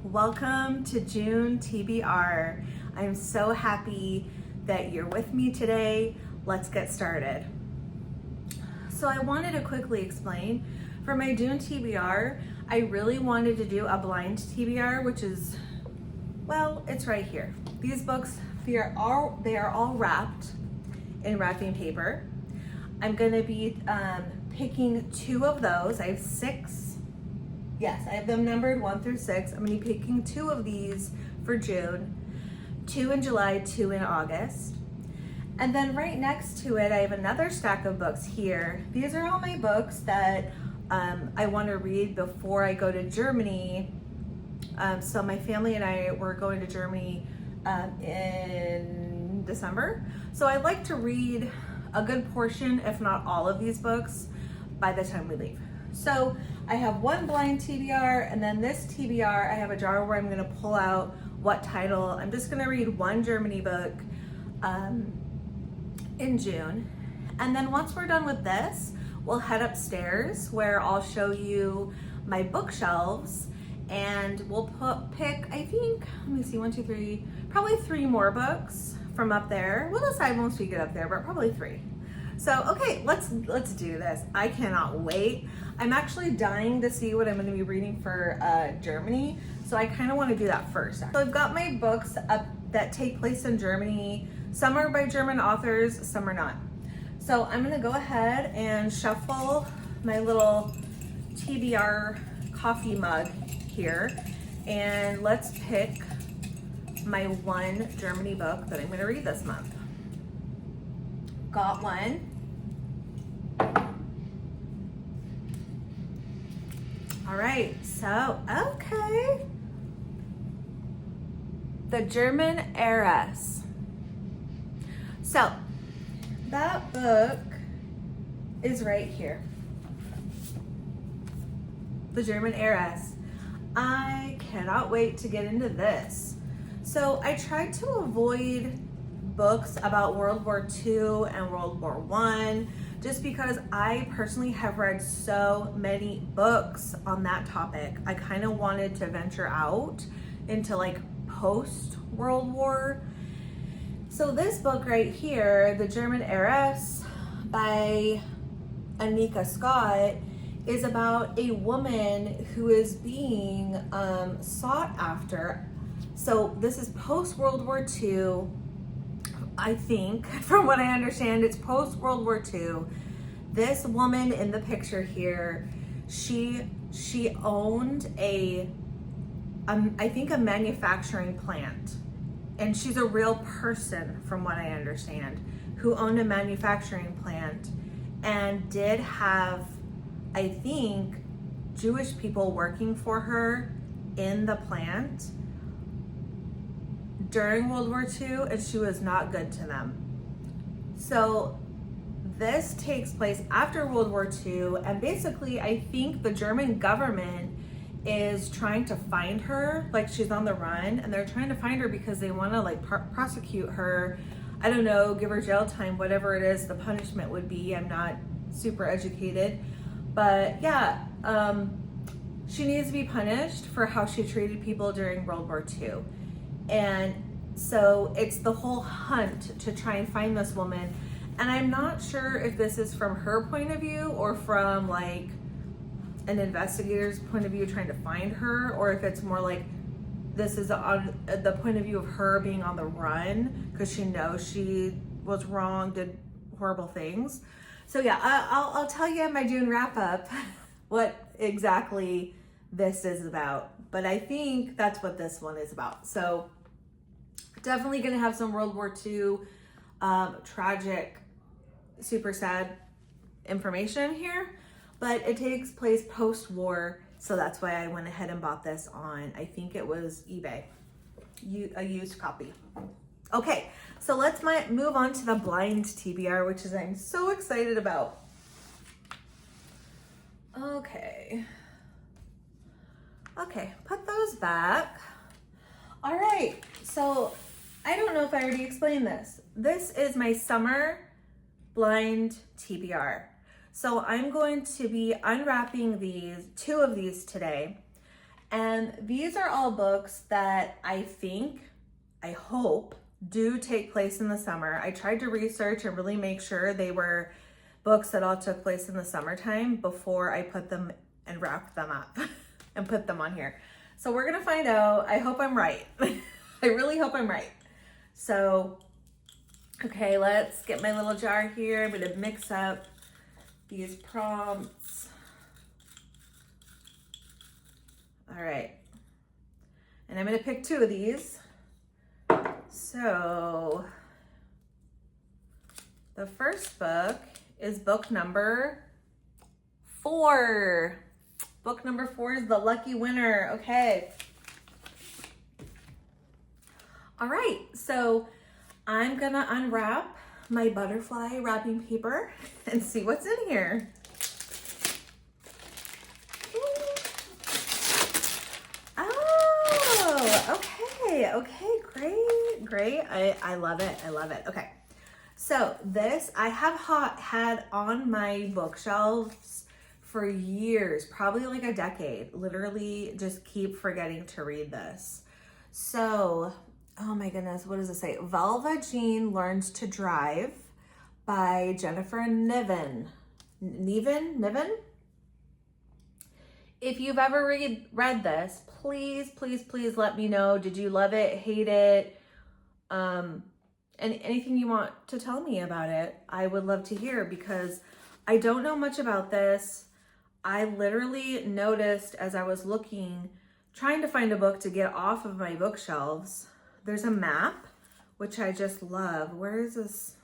Welcome to June TBR. I'm so happy that you're with me today. Let's get started. So I wanted to quickly explain, for my June TBR, I really wanted to do a blind TBR, which is, well, it's right here. These books, they are all wrapped in wrapping paper. I'm gonna be picking two of those. I have six. Yes, I have them numbered 1 through 6. I'm gonna be picking two of these for June, 2 in July, 2 in August. And then right next to it, I have another stack of books here. These are all my books that I wanna read before I go to Germany. So my family and I were going to Germany in December. So I'd like to read a good portion, if not all of these books by the time we leave. So I have one blind TBR, and then this TBR, I have a jar where I'm gonna pull out what title. I'm just gonna read one Germany book in June. And then once we're done with this, we'll head upstairs where I'll show you my bookshelves, and we'll pick, I think, let me see, 1, 2, 3, probably 3 more books from up there. We'll decide once we get up there, but probably 3. So, okay, let's do this. I cannot wait. I'm actually dying to see what I'm gonna be reading for Germany. So I kind of want to do that first. So I've got my books up that take place in Germany. Some are by German authors, some are not. So I'm gonna go ahead and shuffle my little TBR coffee mug here. And let's pick my one Germany book that I'm gonna read this month. Got one. All right, so, okay. The German Heiress. So, that book is right here. The German Heiress. I cannot wait to get into this. So, I tried to avoid books about World War II and World War I, just because I personally have read so many books on that topic. I kind of wanted to venture out into like post-World War. So this book right here, The German Heiress by Anika Scott, is about a woman who is being sought after. So this is post-World War II. I think, from what I understand, it's post-World War II. This woman in the picture here, she owned I think a manufacturing plant. And she's a real person, from what I understand, who owned a manufacturing plant and did have, I think, Jewish people working for her in the plant during World War II, and she was not good to them. So this takes place after World War II, and basically I think the German government is trying to find her, like she's on the run, and they're trying to find her because they want to like prosecute her. I don't know, give her jail time, whatever it is the punishment would be. I'm not super educated, but yeah, she needs to be punished for how she treated people during World War II. And so it's the whole hunt to try and find this woman. And I'm not sure if this is from her point of view or from like an investigator's point of view trying to find her, or if it's more like this is on the point of view of her being on the run because she knows she was wrong, did horrible things. So yeah, I'll tell you in my June wrap up what exactly this is about. But I think that's what this one is about. So definitely gonna have some World War II tragic, super sad information here, but it takes place post-war, so that's why I went ahead and bought this on, I think it was eBay, a used copy. Okay, so let's move on to the blind TBR, which is I'm so excited about. Okay, put those back. All right, so I don't know if I already explained this. This is my summer blind TBR. So I'm going to be unwrapping two of these today. And these are all books that I hope do take place in the summer. I tried to research and really make sure they were books that all took place in the summertime before I put them and wrapped them up and put them on here. So we're gonna find out. I hope I'm right. I really hope I'm right. So, okay, let's get my little jar here. I'm gonna mix up these prompts. All right, and I'm gonna pick 2 of these. So the first book is book number 4. Book number 4 is the lucky winner. Okay. All right, so I'm gonna unwrap my butterfly wrapping paper and see what's in here. Okay, great. I love it. Okay, so this I have had on my bookshelves for years, probably like a decade. Literally just keep forgetting to read this. So, oh my goodness, what does it say? Velva Jean Learns to Drive by Jennifer Niven. If you've ever read this, please let me know. Did you love it, hate it? And anything you want to tell me about it, I would love to hear, because I don't know much about this. I literally noticed as I was looking, trying to find a book to get off of my bookshelves, there's a map, which I just love. Where is this?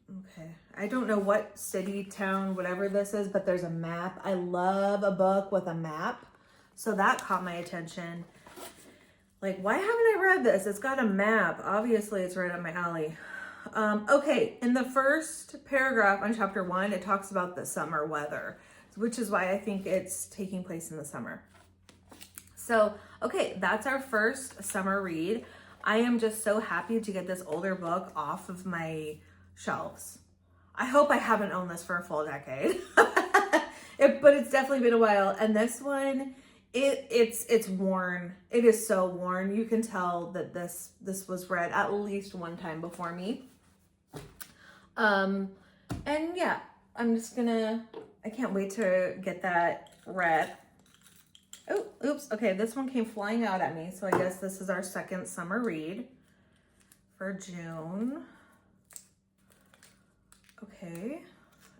Okay, I don't know what city, town, whatever this is, but there's a map. I love a book with a map. So that caught my attention. Like, why haven't I read this? It's got a map. Obviously, it's right up my alley. Okay, in the first paragraph on chapter 1, it talks about the summer weather, which is why I think it's taking place in the summer. So, okay, that's our first summer read. I am just so happy to get this older book off of my shelves. I hope I haven't owned this for a full decade, but it's definitely been a while. And this one, it's worn. It is so worn. You can tell that this was read at least one time before me. And yeah, I can't wait to get that read. Oh, oops. Okay, this one came flying out at me. So I guess this is our second summer read for June. Okay,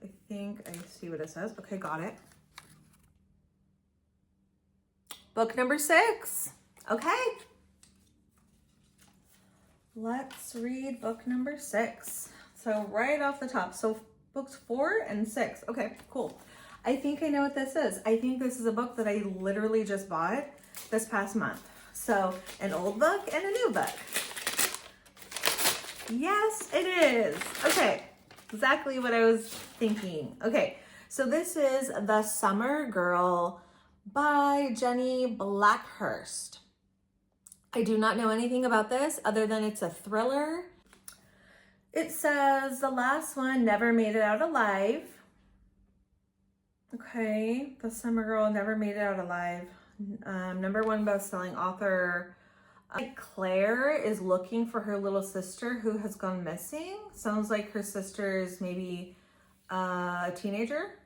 I think I see what it says. Okay, got it. Book number 6. Okay. Let's read book number 6. So right off the top, so books 4 and 6. Okay, cool. I think I know what this is. I think this is a book that I literally just bought this past month. So an old book and a new book. Yes, it is. Okay. Exactly what I was thinking. Okay, so this is The Summer Girl by Jenny Blackhurst. I do not know anything about this other than it's a thriller. It says the last one never made it out alive. Okay, The Summer Girl never made it out alive. #1 best-selling author. Claire is looking for her little sister who has gone missing. Sounds like her sister is maybe a teenager.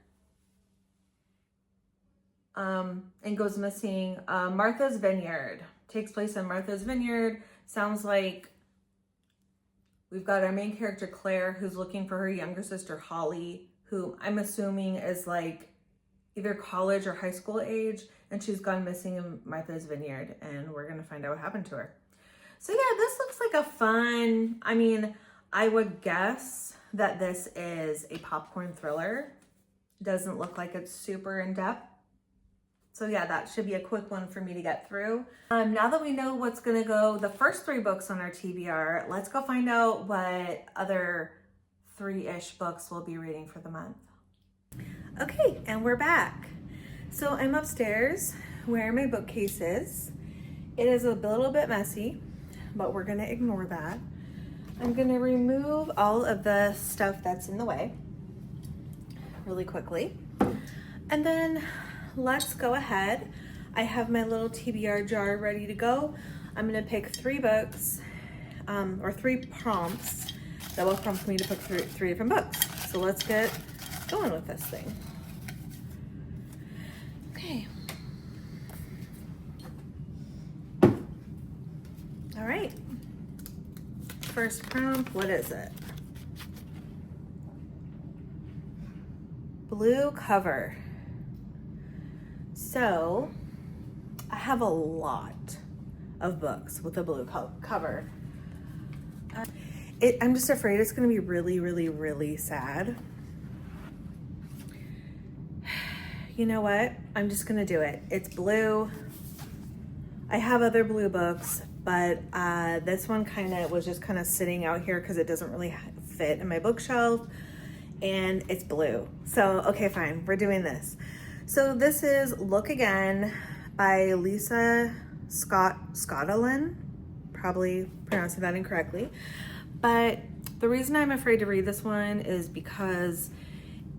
And goes missing. Martha's Vineyard. Takes place in Martha's Vineyard. Sounds like we've got our main character Claire who's looking for her younger sister Holly, who I'm assuming is like either college or high school age, and she's gone missing in Martha's Vineyard, and we're gonna find out what happened to her. So yeah, this looks like a fun, I mean, I would guess that this is a popcorn thriller. Doesn't look like it's super in-depth. So yeah, that should be a quick one for me to get through. Now that we know what's gonna go, the first 3 books on our TBR, let's go find out what other 3-ish books we'll be reading for the month. Okay, and we're back. So I'm upstairs where my bookcase is. It is a little bit messy, but we're gonna ignore that. I'm gonna remove all of the stuff that's in the way really quickly. And then let's go ahead. I have my little TBR jar ready to go. I'm gonna pick 3 books, or 3 prompts that will prompt me to pick 3 different books. So let's get going with this thing. Okay. All right. First prompt, what is it? Blue cover. So I have a lot of books with a blue cover. I'm just afraid it's going to be really, really, really sad. You know what? I'm just going to do it. It's blue. I have other blue books, but this one was just sitting out here because it doesn't really fit in my bookshelf, and it's blue. So, okay, fine. We're doing this. So this is Look Again by Lisa Scotland. Probably pronouncing that incorrectly. But the reason I'm afraid to read this one is because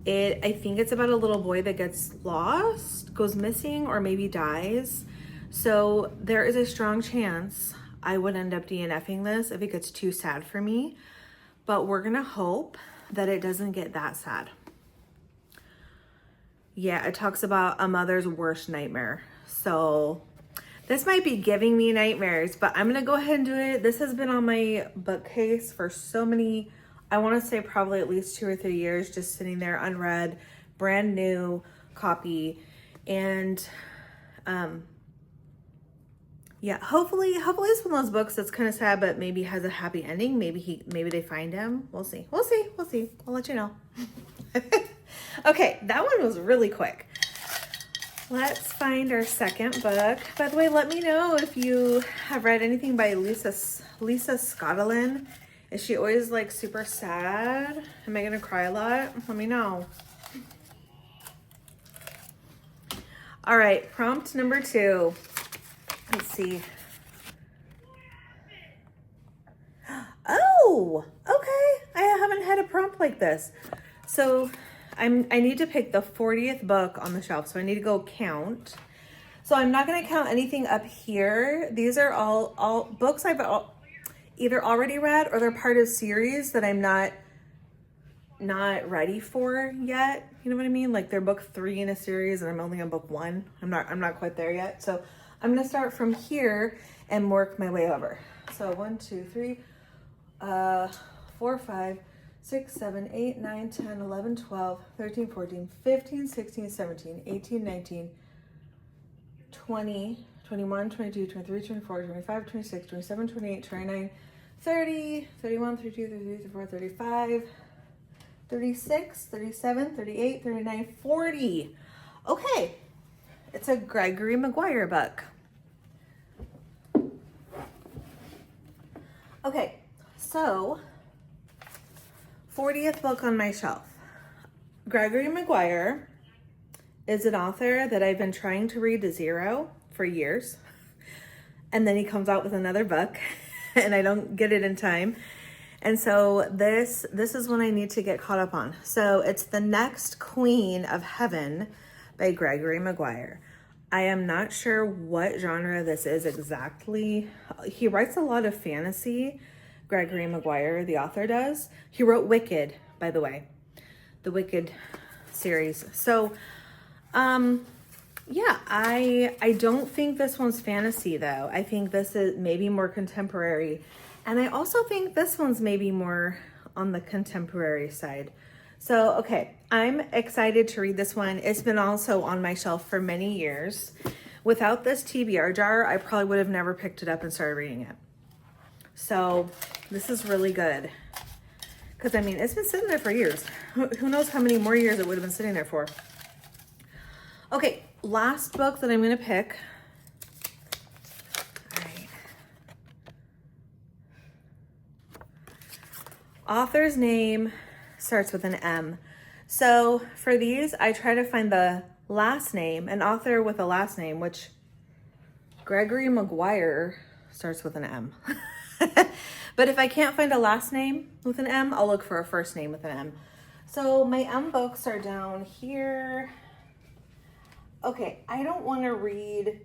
I think it's about a little boy that gets lost, goes missing, or maybe dies. So there is a strong chance I would end up DNFing this if it gets too sad for me. But we're gonna hope that it doesn't get that sad. Yeah, it talks about a mother's worst nightmare. So this might be giving me nightmares, but I'm gonna go ahead and do it. This has been on my bookcase for so many, I wanna say probably at least 2 or 3 years, just sitting there unread, brand new copy. And yeah, hopefully it's one of those books that's kind of sad, but maybe has a happy ending. Maybe they find him. We'll see. I'll let you know. Okay, that one was really quick. Let's find our second book. By the way, let me know if you have read anything by Lisa Scotland. Is she always like super sad? Am I gonna cry a lot? Let me know. All right, prompt number 2. Let's see. Oh, okay. I haven't had a prompt like this. So I need to pick the 40th book on the shelf. So I need to go count. So I'm not going to count anything up here. These are all books I've either already read, or they're part of series that I'm not ready for yet. You know what I mean? Like they're book 3 in a series and I'm only on book 1. I'm not quite there yet. So I'm going to start from here and work my way over. So 1, 2, 3, 4, 5, 6, 7, 8, 9, 10, 11, 12, 13, 14, 15, 16, 17, 18, 19, 20, 21, 22, 23, 24, 25, 26, 27, 28, 29, 30, 31, 32, 33, 34, 35, 36, 37, 38, 39, 40. Okay. It's a Gregory Maguire book. Okay, so 40th book on my shelf. Gregory Maguire is an author that I've been trying to read to zero for years. And then he comes out with another book and I don't get it in time. And so this is when I need to get caught up on. So it's The Next Queen of Heaven by Gregory Maguire. I am not sure what genre this is exactly. He writes a lot of fantasy, Gregory Maguire, the author does. He wrote Wicked, by the way, the Wicked series. So, yeah, I don't think this one's fantasy though. I think this is maybe more contemporary. And I also think this one's maybe more on the contemporary side. So, okay, I'm excited to read this one. It's been also on my shelf for many years. Without this TBR jar, I probably would have never picked it up and started reading it. So this is really good. Because, I mean, it's been sitting there for years. Who knows how many more years it would have been sitting there for. Okay, last book that I'm going to pick. All right. Author's name starts with an M. So for these, I try to find the last name, an author with a last name, which Gregory Maguire starts with an M. But if I can't find a last name with an M, I'll look for a first name with an M. So my M books are down here. Okay, I don't want to read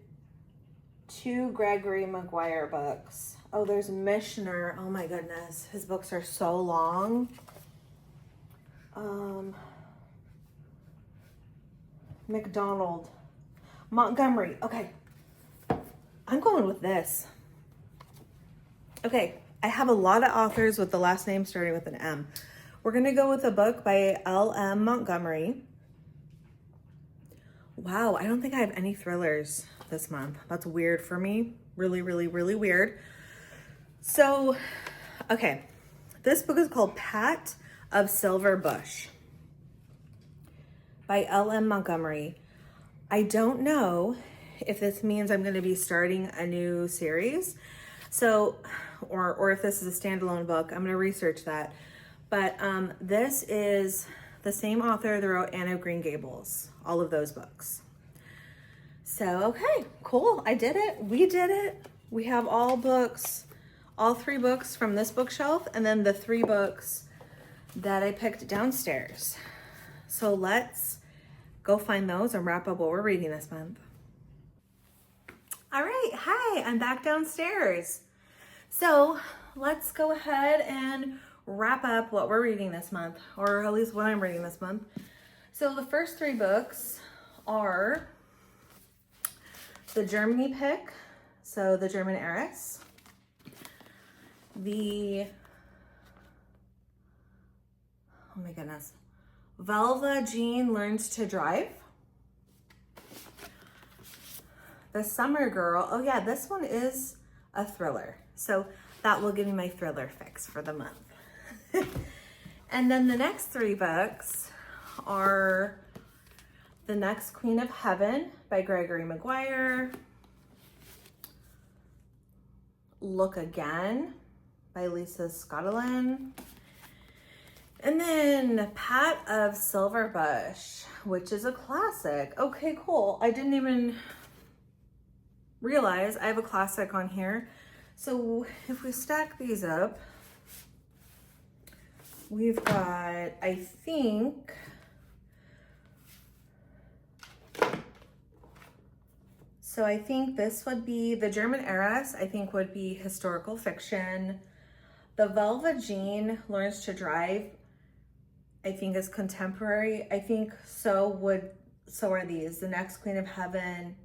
2 Gregory Maguire books. Oh, there's Missioner. Oh my goodness, his books are so long. McDonald. Montgomery. Okay, I'm going with this. Okay, I have a lot of authors with the last name starting with an M. We're gonna go with a book by L.M. Montgomery. Wow, I don't think I have any thrillers this month. That's weird for me. Really, really, really weird. So, okay, this book is called Pat of Silver Bush by L.M. Montgomery. I don't know if this means I'm going to be starting a new series. So, or if this is a standalone book, I'm going to research that. But this is the same author that wrote Anne of Green Gables, all of those books. So, okay, cool. I did it. We did it. We have all 3 books from this bookshelf, and then the 3 books that I picked downstairs. So let's go find those and wrap up what we're reading this month. All right, hi, I'm back downstairs. So let's go ahead and wrap up what we're reading this month, or at least what I'm reading this month. So the first 3 books are the Germany pick, so The German Heiress, oh my goodness, Velva Jean Learns to Drive, The Summer Girl. Oh yeah, this one is a thriller, so that will give me my thriller fix for the month. And then the next 3 books are The Next Queen of Heaven by Gregory Maguire, Look Again by Lisa Scotland, and then Pat of Silver Bush, which is a classic. Okay, cool. I didn't even realize I have a classic on here. So if we stack these up, we've got, I think, so I think this would be The German Heiress, I think would be historical fiction. The Velva Jean Learns to Drive, I think is contemporary. I think so are these. The Next Queen of Heaven.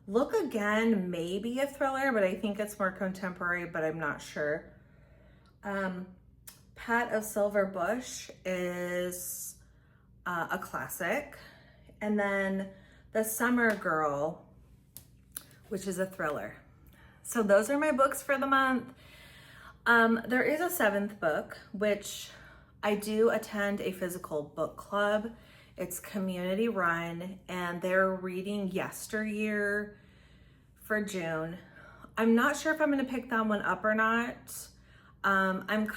Look Again, maybe a thriller, but I think it's more contemporary, but I'm not sure. Pat of Silver Bush is a classic. And then The Summer Girl, which is a thriller. So those are my books for the month. There is a 7th book, which I do attend a physical book club. It's community run, and they're reading Yesteryear for June. I'm not sure if I'm gonna pick that one up or not. I'm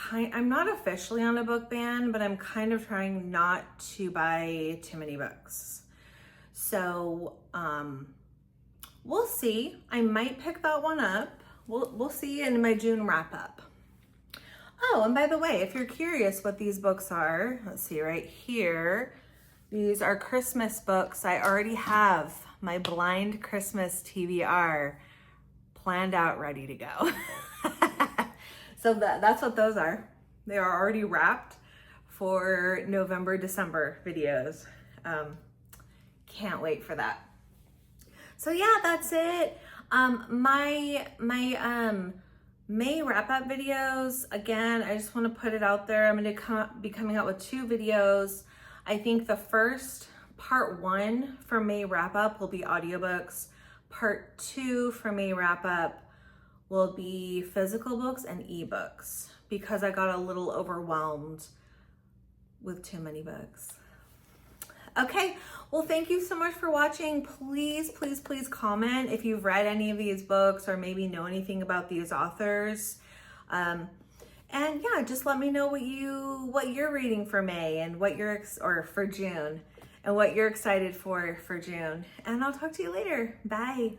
not officially on a book ban, but I'm kind of trying not to buy too many books. So we'll see. I might pick that one up. We'll see in my June wrap up. Oh, and by the way, if you're curious what these books are, let's see right here. These are Christmas books. I already have my blind Christmas TBR planned out, ready to go. So that's what those are. They are already wrapped for November, December videos. Can't wait for that. So yeah, that's it. My May wrap-up videos, again, I just want to put it out there. I'm going to be coming out with 2 videos. I think the first, part 1 for May wrap-up will be audiobooks. Part 2 for May wrap-up will be physical books and ebooks, because I got a little overwhelmed with too many books. Okay, well, thank you so much for watching. Please, please, please comment if you've read any of these books or maybe know anything about these authors. And yeah, just let me know what you're reading for May and or for June, and what you're excited for June. And I'll talk to you later. Bye.